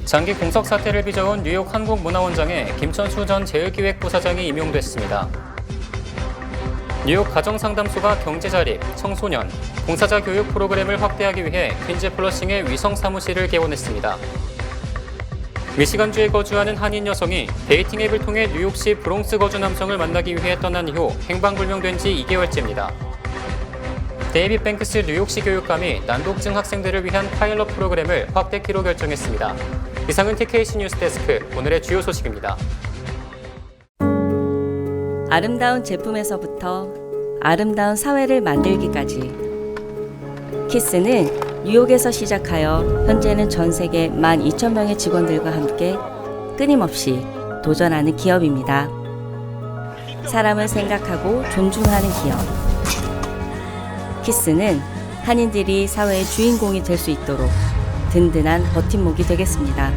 장기 공석 사태를 빚어온 뉴욕 한국문화원장에 김천수 전 제일기획부사장이 임용됐습니다. 뉴욕 가정상담소가 경제자립, 청소년, 봉사자 교육 프로그램을 확대하기 위해 퀸즈 플러싱의 위성 사무실을 개원했습니다. 미시간주에 거주하는 한인 여성이 데이팅 앱을 통해 뉴욕시 브롱스 거주 남성을 만나기 위해 떠난 이후 행방불명된 지 2개월째입니다. 데이빗 뱅크스 뉴욕시 교육감이 난독증 학생들을 위한 파일럿 프로그램을 확대키로 결정했습니다. 이상은 TKC 뉴스데스크 오늘의 주요 소식입니다. 아름다운 제품에서부터 아름다운 사회를 만들기까지 키스는 뉴욕에서 시작하여 현재는 전 세계 12,000명의 직원들과 함께 끊임없이 도전하는 기업입니다. 사람을 생각하고 존중하는 기업. 키스는 한인들이 사회의 주인공이 될 수 있도록 든든한 버팀목이 되겠습니다.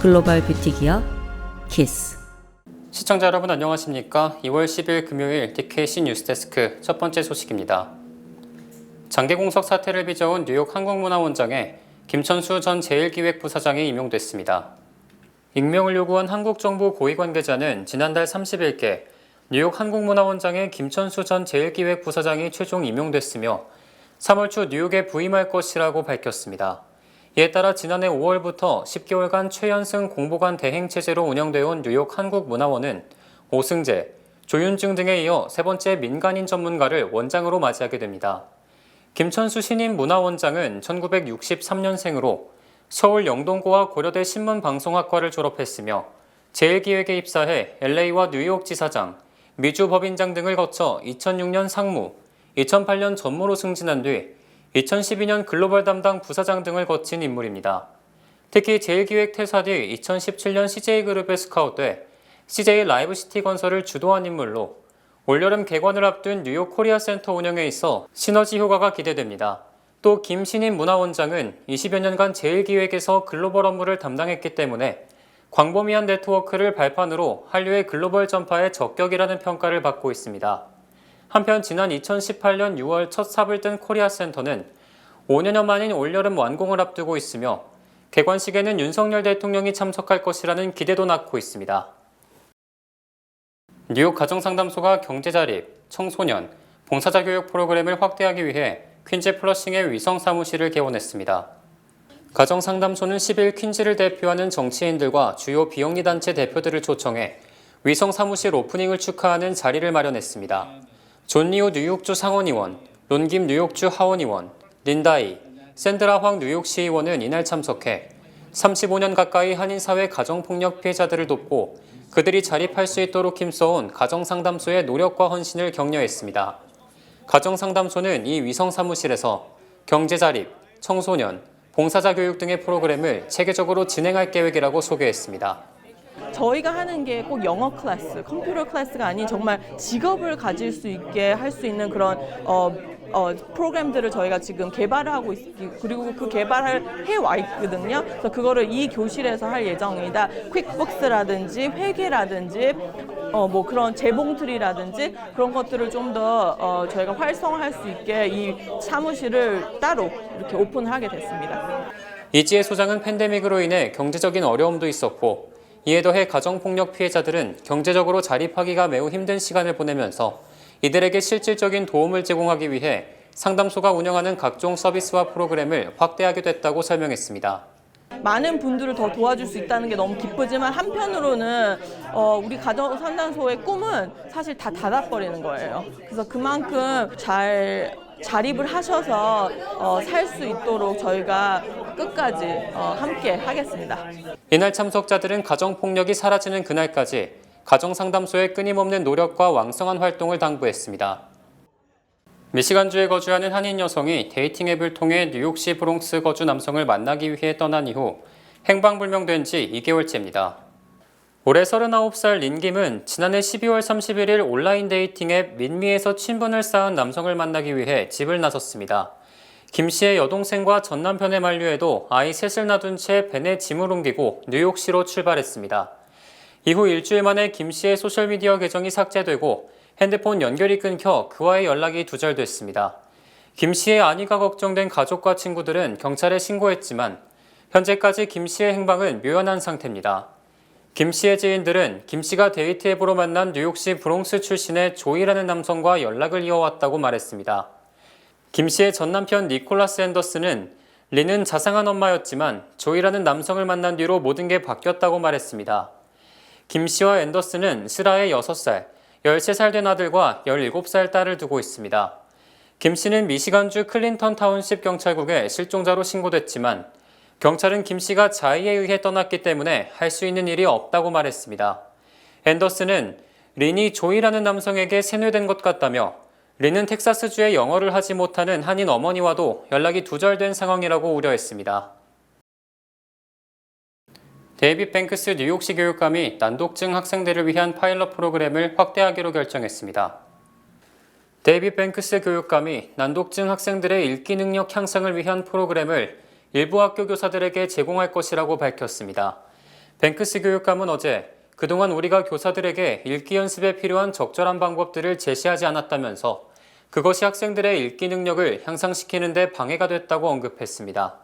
글로벌 뷰티 기업 키스. 시청자 여러분 안녕하십니까? 2월 10일 금요일 TKC 뉴스데스크 첫 번째 소식입니다. 장기 공석 사태를 빚어온 뉴욕 한국문화원장에 김천수 전 제일기획부사장이 임용됐습니다. 임명을 요구한 한국정부 고위 관계자는 지난달 30일께 뉴욕 한국문화원장에 김천수 전 제일기획부사장이 최종 임용됐으며 3월 초 뉴욕에 부임할 것이라고 밝혔습니다. 이에 따라 지난해 5월부터 10개월간 최연승 공보관 대행체제로 운영되어 온 뉴욕 한국문화원은 오승재, 조윤증 등에 이어 세 번째 민간인 전문가를 원장으로 맞이하게 됩니다. 김천수 신임 문화원장은 1963년생으로 서울 영동고와 고려대 신문방송학과를 졸업했으며 제일기획에 입사해 LA와 뉴욕 지사장, 미주 법인장 등을 거쳐 2006년 상무, 2008년 전무로 승진한 뒤 2012년 글로벌 담당 부사장 등을 거친 인물입니다. 특히 제일기획 퇴사 뒤 2017년 CJ그룹에 스카웃돼 CJ 라이브시티 건설을 주도한 인물로 올여름 개관을 앞둔 뉴욕 코리아 센터 운영에 있어 시너지 효과가 기대됩니다. 또 김 신임 문화원장은 20여 년간 제일기획에서 글로벌 업무를 담당했기 때문에 광범위한 네트워크를 발판으로 한류의 글로벌 전파에 적격이라는 평가를 받고 있습니다. 한편 지난 2018년 6월 첫 삽을 뜬 코리아 센터는 5년여 만인 올여름 완공을 앞두고 있으며 개관식에는 윤석열 대통령이 참석할 것이라는 기대도 낳고 있습니다. 뉴욕 가정상담소가 경제자립, 청소년, 봉사자 교육 프로그램을 확대하기 위해 퀸즈 플러싱의 위성 사무실을 개원했습니다. 가정상담소는 10일 퀸즈를 대표하는 정치인들과 주요 비영리 단체 대표들을 초청해 위성 사무실 오프닝을 축하하는 자리를 마련했습니다. 존 리오 뉴욕주 상원의원, 론김 뉴욕주 하원의원, 린다이, 샌드라 황 뉴욕시 의원은 이날 참석해 35년 가까이 한인사회 가정폭력 피해자들을 돕고 그들이 자립할 수 있도록 힘써온 가정상담소의 노력과 헌신을 격려했습니다. 가정상담소는 이 위성 사무실에서 경제자립, 청소년, 봉사자 교육 등의 프로그램을 체계적으로 진행할 계획이라고 소개했습니다. 저희가 하는 게 꼭 영어 클래스, 컴퓨터 클래스가 아닌 정말 직업을 가질 수 있게 할 수 있는 그런 프로그램들을 저희가 지금 개발을 하고 있고 그리고 그 개발을 해와 있거든요. 그래서 그거를 이 교실에서 할 예정이다. 퀵북스라든지 회계라든지 뭐 그런 재봉틀이라든지 그런 것들을 좀 더 저희가 활성화할 수 있게 이 사무실을 따로 이렇게 오픈하게 됐습니다. 이지혜 소장은 팬데믹으로 인해 경제적인 어려움도 있었고 이에 더해 가정폭력 피해자들은 경제적으로 자립하기가 매우 힘든 시간을 보내면서 이들에게 실질적인 도움을 제공하기 위해 상담소가 운영하는 각종 서비스와 프로그램을 확대하게 됐다고 설명했습니다. 많은 분들을 더 도와줄 수 있다는 게 너무 기쁘지만 한편으로는 우리 가정상담소의 꿈은 사실 다 닫아버리는 거예요. 그래서 그만큼 잘 자립을 하셔서 살 수 있도록 저희가 끝까지 함께 하겠습니다. 이날 참석자들은 가정폭력이 사라지는 그날까지 가정상담소의 끊임없는 노력과 왕성한 활동을 당부했습니다. 미시간주에 거주하는 한인 여성이 데이팅 앱을 통해 뉴욕시 브롱스 거주 남성을 만나기 위해 떠난 이후 행방불명된 지 2개월째입니다. 올해 39살 린김은 지난해 12월 31일 온라인 데이팅 앱 민미에서 친분을 쌓은 남성을 만나기 위해 집을 나섰습니다. 김 씨의 여동생과 전 남편의 만류에도 아이 셋을 놔둔 채 벤에 짐을 옮기고 뉴욕시로 출발했습니다. 이후 일주일 만에 김 씨의 소셜미디어 계정이 삭제되고 핸드폰 연결이 끊겨 그와의 연락이 두절됐습니다. 김 씨의 안위가 걱정된 가족과 친구들은 경찰에 신고했지만 현재까지 김 씨의 행방은 묘연한 상태입니다. 김 씨의 지인들은 김 씨가 데이트 앱으로 만난 뉴욕시 브롱스 출신의 조이라는 남성과 연락을 이어왔다고 말했습니다. 김 씨의 전 남편 니콜라스 앤더슨은 리는 자상한 엄마였지만 조이라는 남성을 만난 뒤로 모든 게 바뀌었다고 말했습니다. 김 씨와 앤더슨은 슬하의 6살, 13살 된 아들과 17살 딸을 두고 있습니다. 김 씨는 미시간주 클린턴 타운십 경찰국에 실종자로 신고됐지만 경찰은 김 씨가 자의에 의해 떠났기 때문에 할 수 있는 일이 없다고 말했습니다. 앤더슨은 린이 조이라는 남성에게 세뇌된 것 같다며 린은 텍사스주에 영어를 하지 못하는 한인 어머니와도 연락이 두절된 상황이라고 우려했습니다. 데이빗 뱅크스 뉴욕시 교육감이 난독증 학생들을 위한 파일럿 프로그램을 확대하기로 결정했습니다. 데이빗 뱅크스 교육감이 난독증 학생들의 읽기 능력 향상을 위한 프로그램을 일부 학교 교사들에게 제공할 것이라고 밝혔습니다. 뱅크스 교육감은 어제 그동안 우리가 교사들에게 읽기 연습에 필요한 적절한 방법들을 제시하지 않았다면서 그것이 학생들의 읽기 능력을 향상시키는 데 방해가 됐다고 언급했습니다.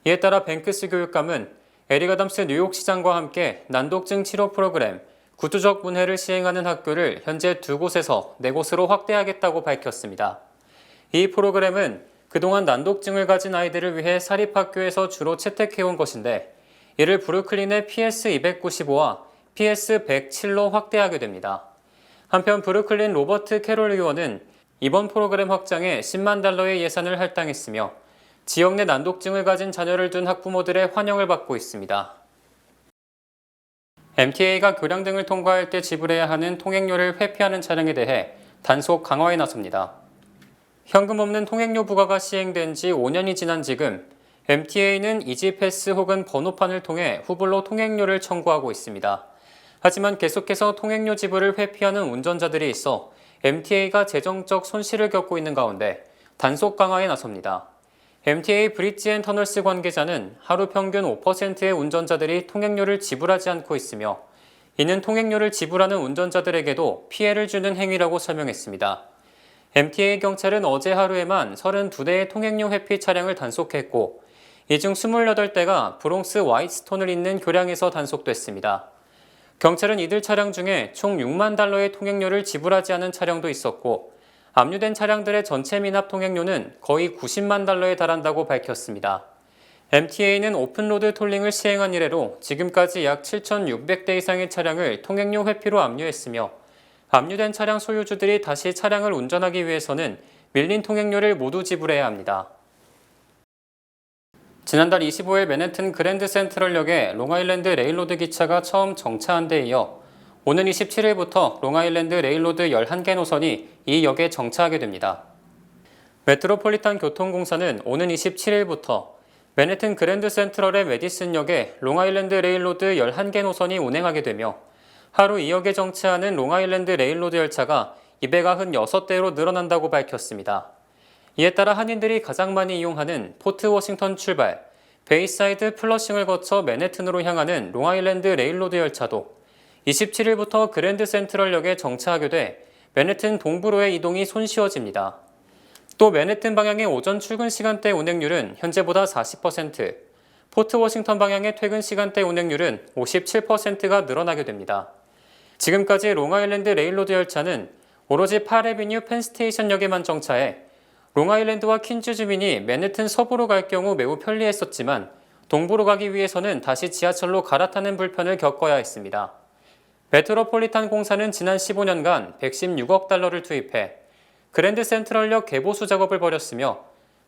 이에 따라 뱅크스 교육감은 에릭 아담스 뉴욕시장과 함께 난독증 치료 프로그램 구두적 문해를 시행하는 학교를 현재 2곳에서 4곳으로 확대하겠다고 밝혔습니다. 이 프로그램은 그동안 난독증을 가진 아이들을 위해 사립학교에서 주로 채택해온 것인데 이를 브루클린의 PS295와 PS107로 확대하게 됩니다. 한편 브루클린 로버트 캐롤 의원은 이번 프로그램 확장에 $10만 예산을 할당했으며 지역 내 난독증을 가진 자녀를 둔 학부모들의 환영을 받고 있습니다. MTA가 교량 등을 통과할 때 지불해야 하는 통행료를 회피하는 차량에 대해 단속 강화에 나섭니다. 현금 없는 통행료 부과가 시행된 지 5년이 지난 지금 MTA는 이지패스 혹은 번호판을 통해 후불로 통행료를 청구하고 있습니다. 하지만 계속해서 통행료 지불을 회피하는 운전자들이 있어 MTA가 재정적 손실을 겪고 있는 가운데 단속 강화에 나섭니다. MTA 브릿지 앤 터널스 관계자는 하루 평균 5%의 운전자들이 통행료를 지불하지 않고 있으며 이는 통행료를 지불하는 운전자들에게도 피해를 주는 행위라고 설명했습니다. MTA 경찰은 어제 하루에만 32대의 통행료 회피 차량을 단속했고 이 중 28대가 브롱스 와이트스톤을 잇는 교량에서 단속됐습니다. 경찰은 이들 차량 중에 총 $6만 통행료를 지불하지 않은 차량도 있었고 압류된 차량들의 전체 미납 통행료는 거의 $90만 달한다고 밝혔습니다. MTA는 오픈로드 톨링을 시행한 이래로 지금까지 약 7,600대 이상의 차량을 통행료 회피로 압류했으며 압류된 차량 소유주들이 다시 차량을 운전하기 위해서는 밀린 통행료를 모두 지불해야 합니다. 지난달 25일 맨해튼 그랜드 센트럴역에 롱아일랜드 레일로드 기차가 처음 정차한 데 이어 오는 27일부터 롱아일랜드 레일로드 11개 노선이 이 역에 정차하게 됩니다. 메트로폴리탄 교통공사는 오는 27일부터 맨해튼 그랜드 센트럴의 메디슨역에 롱아일랜드 레일로드 11개 노선이 운행하게 되며 하루 2역에 정차하는 롱아일랜드 레일로드 열차가 296대로 늘어난다고 밝혔습니다. 이에 따라 한인들이 가장 많이 이용하는 포트 워싱턴 출발, 베이사이드 플러싱을 거쳐 맨해튼으로 향하는 롱아일랜드 레일로드 열차도 27일부터 그랜드 센트럴역에 정차하게 돼 맨해튼 동부로의 이동이 손쉬워집니다. 또 맨해튼 방향의 오전 출근 시간대 운행률은 현재보다 40%, 포트 워싱턴 방향의 퇴근 시간대 운행률은 57%가 늘어나게 됩니다. 지금까지 롱아일랜드 레일로드 열차는 오로지 8애비뉴 펜스테이션역에만 정차해 롱아일랜드와 퀸즈 주민이 맨해튼 서부로 갈 경우 매우 편리했었지만 동부로 가기 위해서는 다시 지하철로 갈아타는 불편을 겪어야 했습니다. 메트로폴리탄 공사는 지난 15년간 $116억 투입해 그랜드 센트럴역 개보수 작업을 벌였으며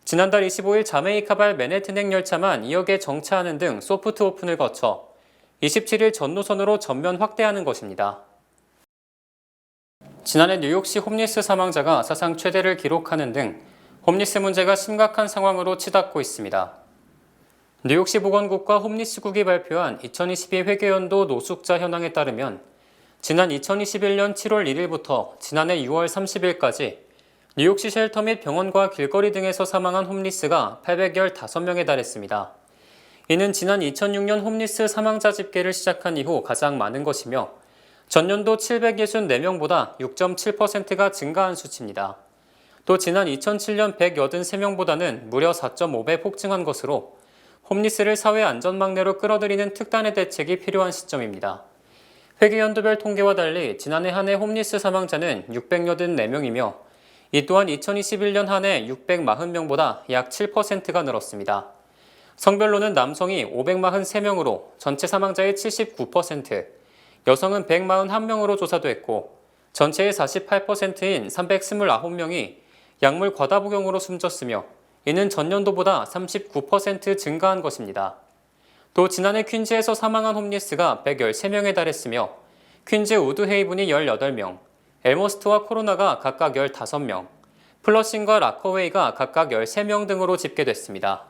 지난달 25일 자메이카발 맨해튼행 열차만 2역에 정차하는 등 소프트 오픈을 거쳐 27일 전 노선으로 전면 확대하는 것입니다. 지난해 뉴욕시 홈리스 사망자가 사상 최대를 기록하는 등 홈리스 문제가 심각한 상황으로 치닫고 있습니다. 뉴욕시 보건국과 홈리스국이 발표한 2022 회계연도 노숙자 현황에 따르면 지난 2021년 7월 1일부터 지난해 6월 30일까지 뉴욕시 쉘터 및 병원과 길거리 등에서 사망한 홈리스가 815명에 달했습니다. 이는 지난 2006년 홈리스 사망자 집계를 시작한 이후 가장 많은 것이며 전년도 764명보다 6.7%가 증가한 수치입니다. 또 지난 2007년 183명보다는 무려 4.5배 폭증한 것으로 홈리스를 사회 안전망내로 끌어들이는 특단의 대책이 필요한 시점입니다. 회계연도별 통계와 달리 지난해 한 해 홈리스 사망자는 684명이며 이 또한 2021년 한 해 640명보다 약 7%가 늘었습니다. 성별로는 남성이 543명으로 전체 사망자의 79%, 여성은 141명으로 조사됐고 전체의 48%인 329명이 약물 과다 복용으로 숨졌으며 이는 전년도보다 39% 증가한 것입니다. 또 지난해 퀸즈에서 사망한 홈리스가 113명에 달했으며 퀸즈 우드헤이븐이 18명, 엘머스트와 코로나가 각각 15명, 플러싱과 라커웨이가 각각 13명 등으로 집계됐습니다.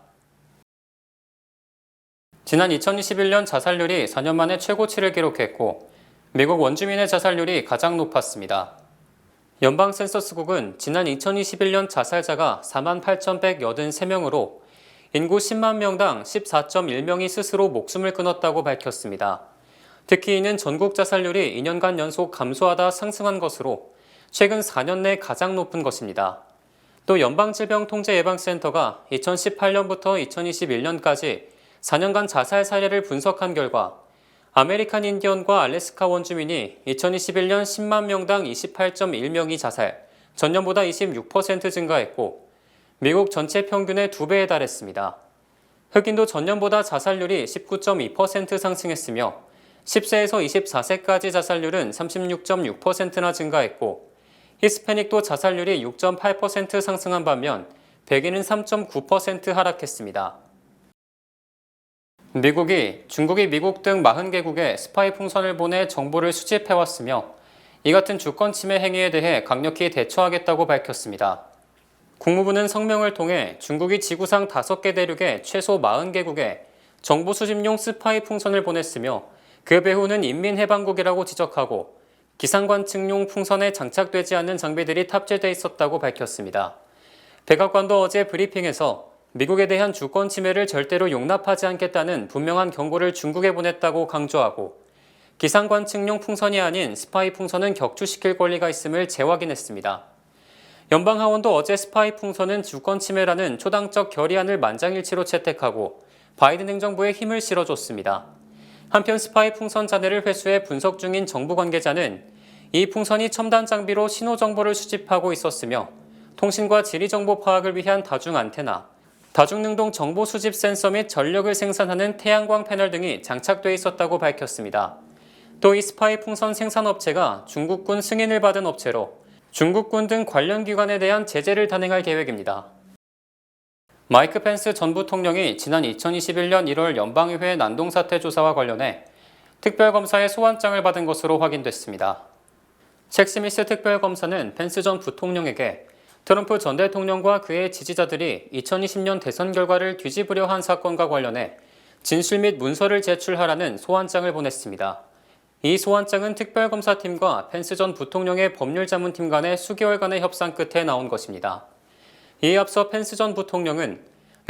지난 2021년 자살률이 4년 만에 최고치를 기록했고 미국 원주민의 자살률이 가장 높았습니다. 연방센서스국은 지난 2021년 자살자가 48,183명으로 인구 10만 명당 14.1명이 스스로 목숨을 끊었다고 밝혔습니다. 특히 이는 전국 자살률이 2년간 연속 감소하다 상승한 것으로 최근 4년 내 가장 높은 것입니다. 또 연방질병통제예방센터가 2018년부터 2021년까지 4년간 자살 사례를 분석한 결과 아메리칸 인디언과 알래스카 원주민이 2021년 10만 명당 28.1명이 자살, 전년보다 26% 증가했고 미국 전체 평균의 2배에 달했습니다. 흑인도 전년보다 자살률이 19.2% 상승했으며 10세에서 24세까지 자살률은 36.6%나 증가했고 히스패닉도 자살률이 6.8% 상승한 반면 백인은 3.9% 하락했습니다. 미국이 중국이 미국 등 40개국에 스파이 풍선을 보내 정보를 수집해왔으며 이 같은 주권 침해 행위에 대해 강력히 대처하겠다고 밝혔습니다. 국무부는 성명을 통해 중국이 지구상 5개 대륙에 최소 40개국에 정보 수집용 스파이 풍선을 보냈으며 그 배후는 인민해방국이라고 지적하고 기상관측용 풍선에 장착되지 않는 장비들이 탑재돼 있었다고 밝혔습니다. 백악관도 어제 브리핑에서 미국에 대한 주권 침해를 절대로 용납하지 않겠다는 분명한 경고를 중국에 보냈다고 강조하고 기상관측용 풍선이 아닌 스파이 풍선은 격추시킬 권리가 있음을 재확인했습니다. 연방하원도 어제 스파이 풍선은 주권 침해라는 초당적 결의안을 만장일치로 채택하고 바이든 행정부에 힘을 실어줬습니다. 한편 스파이 풍선 잔해를 회수해 분석 중인 정부 관계자는 이 풍선이 첨단 장비로 신호 정보를 수집하고 있었으며 통신과 지리 정보 파악을 위한 다중 안테나, 다중능동 정보 수집 센서 및 전력을 생산하는 태양광 패널 등이 장착돼 있었다고 밝혔습니다. 또 이 스파이 풍선 생산업체가 중국군 승인을 받은 업체로 중국군 등 관련 기관에 대한 제재를 단행할 계획입니다. 마이크 펜스 전 부통령이 지난 2021년 1월 연방의회 난동사태 조사와 관련해 특별검사의 소환장을 받은 것으로 확인됐습니다. 책 스미스 특별검사는 펜스 전 부통령에게 트럼프 전 대통령과 그의 지지자들이 2020년 대선 결과를 뒤집으려 한 사건과 관련해 진술 및 문서를 제출하라는 소환장을 보냈습니다. 이 소환장은 특별검사팀과 펜스 전 부통령의 법률자문팀 간의 수개월간의 협상 끝에 나온 것입니다. 이에 앞서 펜스 전 부통령은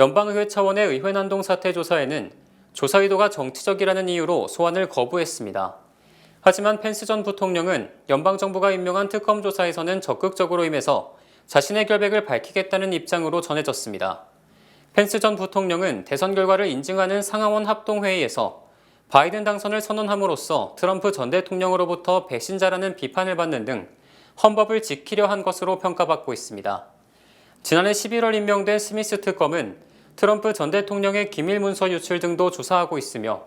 연방의회 차원의 의회 난동 사태 조사에는 조사 의도가 정치적이라는 이유로 소환을 거부했습니다. 하지만 펜스 전 부통령은 연방정부가 임명한 특검 조사에서는 적극적으로 임해서 자신의 결백을 밝히겠다는 입장으로 전해졌습니다. 펜스 전 부통령은 대선 결과를 인증하는 상하원 합동회의에서 바이든 당선을 선언함으로써 트럼프 전 대통령으로부터 배신자라는 비판을 받는 등 헌법을 지키려 한 것으로 평가받고 있습니다. 지난해 11월 임명된 스미스 특검은 트럼프 전 대통령의 기밀 문서 유출 등도 조사하고 있으며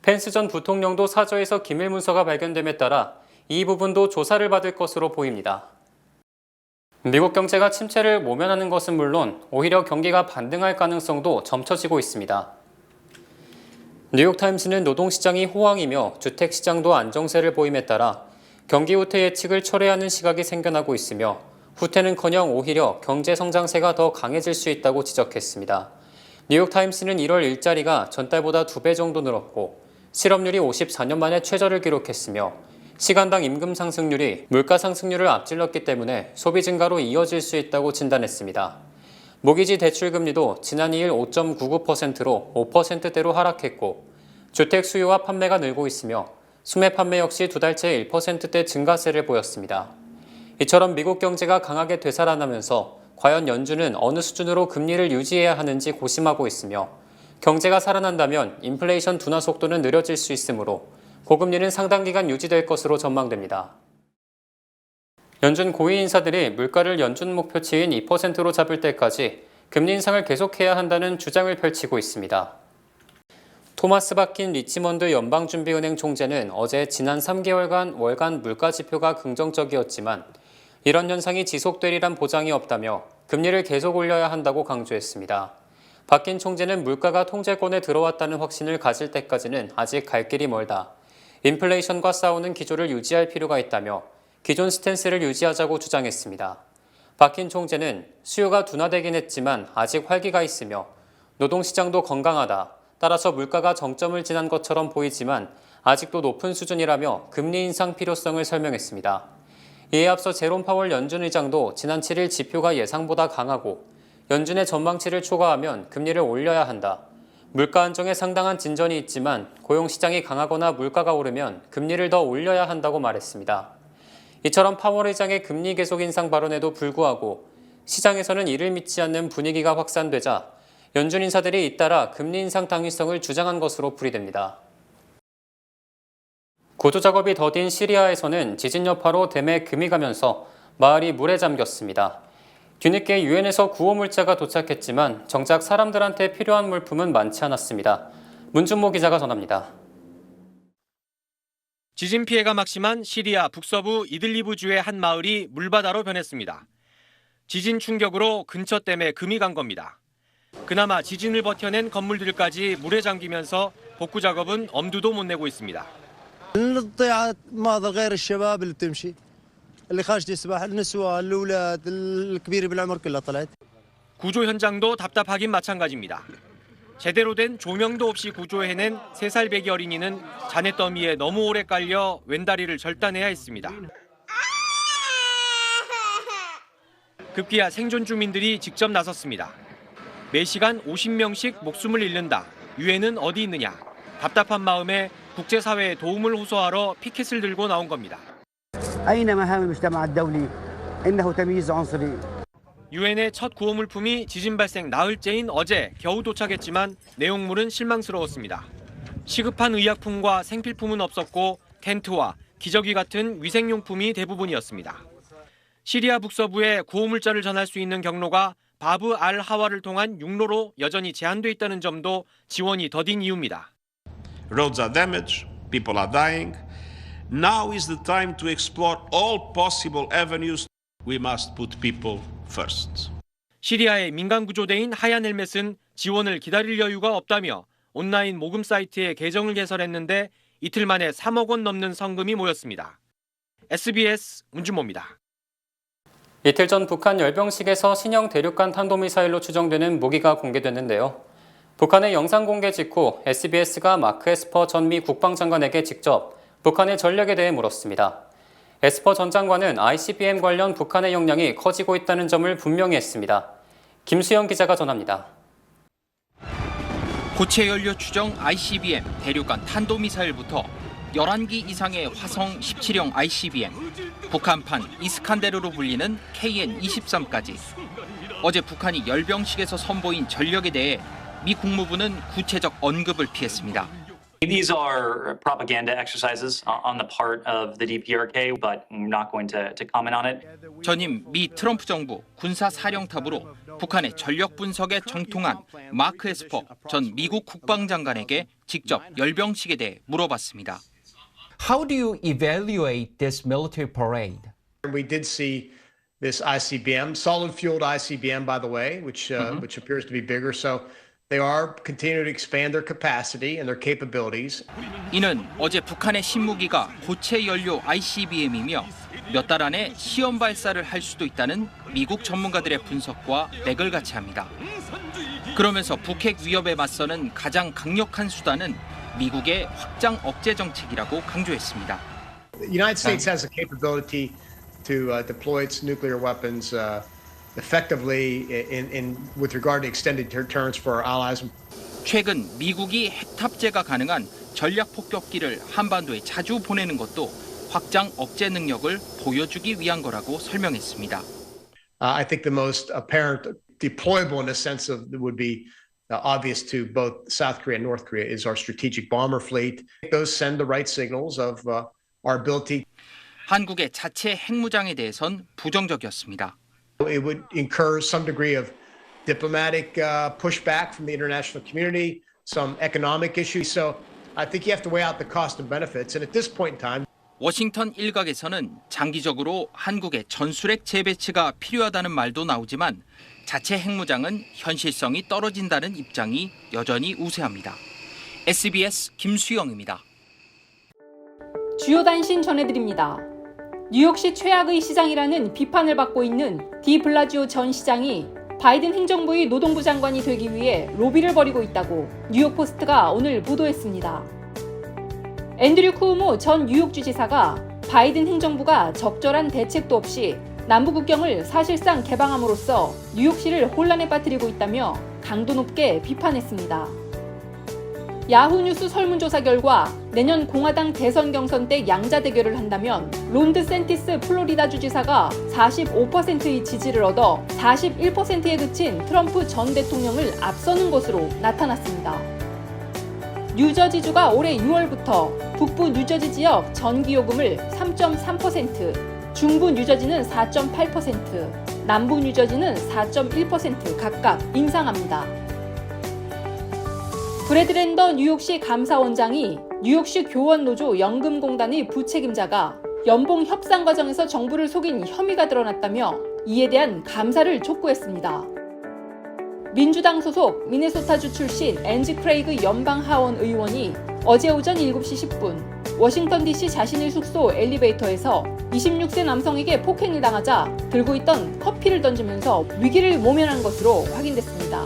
펜스 전 부통령도 사저에서 기밀 문서가 발견됨에 따라 이 부분도 조사를 받을 것으로 보입니다. 미국 경제가 침체를 모면하는 것은 물론 오히려 경기가 반등할 가능성도 점쳐지고 있습니다. 뉴욕타임스는 노동시장이 호황이며 주택시장도 안정세를 보임에 따라 경기 후퇴 예측을 철회하는 시각이 생겨나고 있으며 후퇴는커녕 오히려 경제 성장세가 더 강해질 수 있다고 지적했습니다. 뉴욕타임스는 1월 일자리가 전달보다 2배 정도 늘었고 실업률이 54년 만에 최저를 기록했으며 시간당 임금 상승률이 물가 상승률을 앞질렀기 때문에 소비 증가로 이어질 수 있다고 진단했습니다. 모기지 대출금리도 지난 2일 5.99%로 5%대로 하락했고 주택 수요와 판매가 늘고 있으며 수매 판매 역시 2달째 1%대 증가세를 보였습니다. 이처럼 미국 경제가 강하게 되살아나면서 과연 연준은 어느 수준으로 금리를 유지해야 하는지 고심하고 있으며 경제가 살아난다면 인플레이션 둔화 속도는 느려질 수 있으므로 고금리는 상당 기간 유지될 것으로 전망됩니다. 연준 고위 인사들이 물가를 연준 목표치인 2%로 잡을 때까지 금리 인상을 계속해야 한다는 주장을 펼치고 있습니다. 토마스 바킨 리치먼드 연방준비은행 총재는 어제 지난 3개월간 월간 물가 지표가 긍정적이었지만 이런 현상이 지속되리란 보장이 없다며 금리를 계속 올려야 한다고 강조했습니다. 바킨 총재는 물가가 통제권에 들어왔다는 확신을 가질 때까지는 아직 갈 길이 멀다. 인플레이션과 싸우는 기조를 유지할 필요가 있다며 기존 스탠스를 유지하자고 주장했습니다. 바킨 총재는 수요가 둔화되긴 했지만 아직 활기가 있으며 노동시장도 건강하다. 따라서 물가가 정점을 지난 것처럼 보이지만 아직도 높은 수준이라며 금리 인상 필요성을 설명했습니다. 이에 앞서 제롬 파월 연준 의장도 지난 7일 지표가 예상보다 강하고 연준의 전망치를 초과하면 금리를 올려야 한다. 물가 안정에 상당한 진전이 있지만 고용시장이 강하거나 물가가 오르면 금리를 더 올려야 한다고 말했습니다. 이처럼 파월 의장의 금리 계속 인상 발언에도 불구하고 시장에서는 이를 믿지 않는 분위기가 확산되자 연준 인사들이 잇따라 금리 인상 당위성을 주장한 것으로 풀이됩니다. 구조 작업이 더딘 시리아에서는 지진 여파로 댐에 금이 가면서 마을이 물에 잠겼습니다. 뒤늦게 유엔에서 구호 물자가 도착했지만 정작 사람들한테 필요한 물품은 많지 않았습니다. 문준모 기자가 전합니다. 지진 피해가 막심한 시리아 북서부 이들리브주의 한 마을이 물바다로 변했습니다. 지진 충격으로 근처 댐에 금이 간 겁니다. 그나마 지진을 버텨낸 건물들까지 물에 잠기면서 복구 작업은 엄두도 못 내고 있습니다. الضيعات ما ظل غير الشباب اللي بتمشي اللي خارج تسبح النسوان الاولاد الكبير بالعمر كلها طلعت. 구조 현장도 답답하긴 마찬가지입니다. 제대로 된 조명도 없이 구조해낸 3살 배기 어린이는 잔해더미에 너무 오래 깔려 왼다리를 절단해야 했습니다. 급기야 생존 주민들이 직접 나섰습니다. 매시간 50명씩 목숨을 잃는다. 유엔은 어디 있느냐. 답답한 마음에 국제사회의 도움을 호소하러 피켓을 들고 나온 겁니다. 유엔의 첫 구호 물품이 지진 발생 나흘째인 어제 겨우 도착했지만 내용물은 실망스러웠습니다. 시급한 의약품과 생필품은 없었고 텐트와 기저귀 같은 위생용품이 대부분이었습니다. 시리아 북서부에 구호 물자를 전할 수 있는 경로가 바브 알 하와를 통한 육로로 여전히 제한돼 있다는 점도 지원이 더딘 이유입니다. Roads are damaged, people are dying. Now is the time to explore all possible avenues. We must put people first. 시리아의 민간 구조대인 하얀 헬멧은 지원을 기다릴 여유가 없다며 온라인 모금 사이트에 계정을 개설했는데 이틀 만에 3억 원 넘는 성금이 모였습니다. SBS 문준모입니다. 이틀 전 북한 열병식에서 신형 대륙간 탄도미사일로 추정되는 무기가 공개됐는데요. 북한의 영상 공개 직후 SBS가 마크 에스퍼 전 미 국방장관에게 직접 북한의 전략에 대해 물었습니다. 에스퍼 전 장관은 ICBM 관련 북한의 역량이 커지고 있다는 점을 분명히 했습니다. 김수영 기자가 전합니다. 고체 연료 추정 ICBM 대륙간 탄도미사일부터 11기 이상의 화성 17형 ICBM, 북한판 이스칸데르로 불리는 KN-23까지 어제 북한이 열병식에서 선보인 전력에 대해 미 국무부는 구체적 언급을 피했습니다. These are propaganda exercises on the part of the DPRK, but I'm not going to comment on it. 전임 미 트럼프 정부 군사사령탑으로 북한의 전력 분석에 정통한 마크 에스퍼 전 미국 국방장관에게 직접 열병식에 대해 물어봤습니다. How do you evaluate this military parade? We did see this ICBM, solid-fueled ICBM, by the way, which appears to be bigger. So they are continuing to expand their capacity and their capabilities. 이는 어제 북한의 신무기가 고체 연료 ICBM이며 몇 달 안에 시험 발사를 할 수도 있다는 미국 전문가들의 분석과 맥을 같이 합니다. 그러면서 북핵 위협에 맞서는 가장 강력한 수단은 미국의 확장 억제 정책이라고 강조했습니다. The United States has the capability to deploy its nuclear weapons effectively with regard to extended deterrence for our allies. 최근 미국이 핵 탑재가 가능한 전략 폭격기를 한반도에 자주 보내는 것도 확장 억제 능력을 보여주기 위한 거라고 설명했습니다. I think the most apparent deployable in a sense of would be obvious to both South Korea and North Korea is our strategic bomber fleet. Those send the right signals of our ability. 한국의 자체 핵무장에 대해선 부정적이었습니다. It would incur some degree of diplomatic pushback from the international community, some economic issues. So I think you have to weigh out the cost and benefits. And at this point in time, 워싱턴 일각에서는 장기적으로 한국의 전술핵 재배치가 필요하다는 말도 나오지만 자체 핵무장은 현실성이 떨어진다는 입장이 여전히 우세합니다. SBS 김수영입니다. 주요 단신 전해드립니다. 뉴욕시 최악의 시장이라는 비판을 받고 있는 디 블라지오 전 시장이 바이든 행정부의 노동부 장관이 되기 위해 로비를 벌이고 있다고 뉴욕포스트가 오늘 보도했습니다. 앤드류 쿠오모 전 뉴욕주 지사가 바이든 행정부가 적절한 대책도 없이 남부국경을 사실상 개방함으로써 뉴욕시를 혼란에 빠뜨리고 있다며 강도 높게 비판했습니다. 야후 뉴스 설문조사 결과 내년 공화당 대선 경선 때 양자 대결을 한다면 론 드샌티스 플로리다 주지사가 45%의 지지를 얻어 41%에 그친 트럼프 전 대통령을 앞서는 것으로 나타났습니다. 뉴저지주가 올해 6월부터 북부 뉴저지 지역 전기요금을 3.3%, 중부 뉴저지는 4.8%, 남부 뉴저지는 4.1% 각각 인상합니다. 브래드 랜더 뉴욕시 감사원장이 뉴욕시 교원노조 연금공단의 부책임자가 연봉 협상 과정에서 정부를 속인 혐의가 드러났다며 이에 대한 감사를 촉구했습니다. 민주당 소속 미네소타주 출신 앤지 크레이그 연방하원 의원이 어제 오전 7시 10분 워싱턴 DC 자신의 숙소 엘리베이터에서 26세 남성에게 폭행을 당하자 들고 있던 커피를 던지면서 위기를 모면한 것으로 확인됐습니다.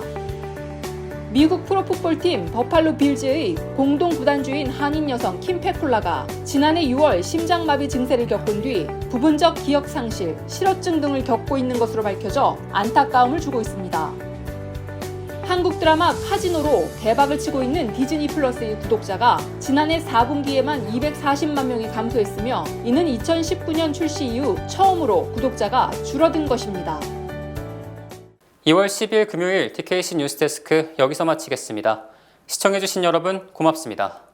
미국 프로풋볼팀 버팔로 빌즈의 공동 구단주인 한인 여성 킴 페쿨라가 지난해 6월 심장마비 증세를 겪은 뒤 부분적 기억 상실, 실어증 등을 겪고 있는 것으로 밝혀져 안타까움을 주고 있습니다. 한국 드라마 카지노로 대박을 치고 있는 디즈니 플러스의 구독자가 지난해 4분기에만 240만 명이 감소했으며 이는 2019년 출시 이후 처음으로 구독자가 줄어든 것입니다. 2월 10일 금요일 TKC 뉴스데스크 여기서 마치겠습니다. 시청해주신 여러분 고맙습니다.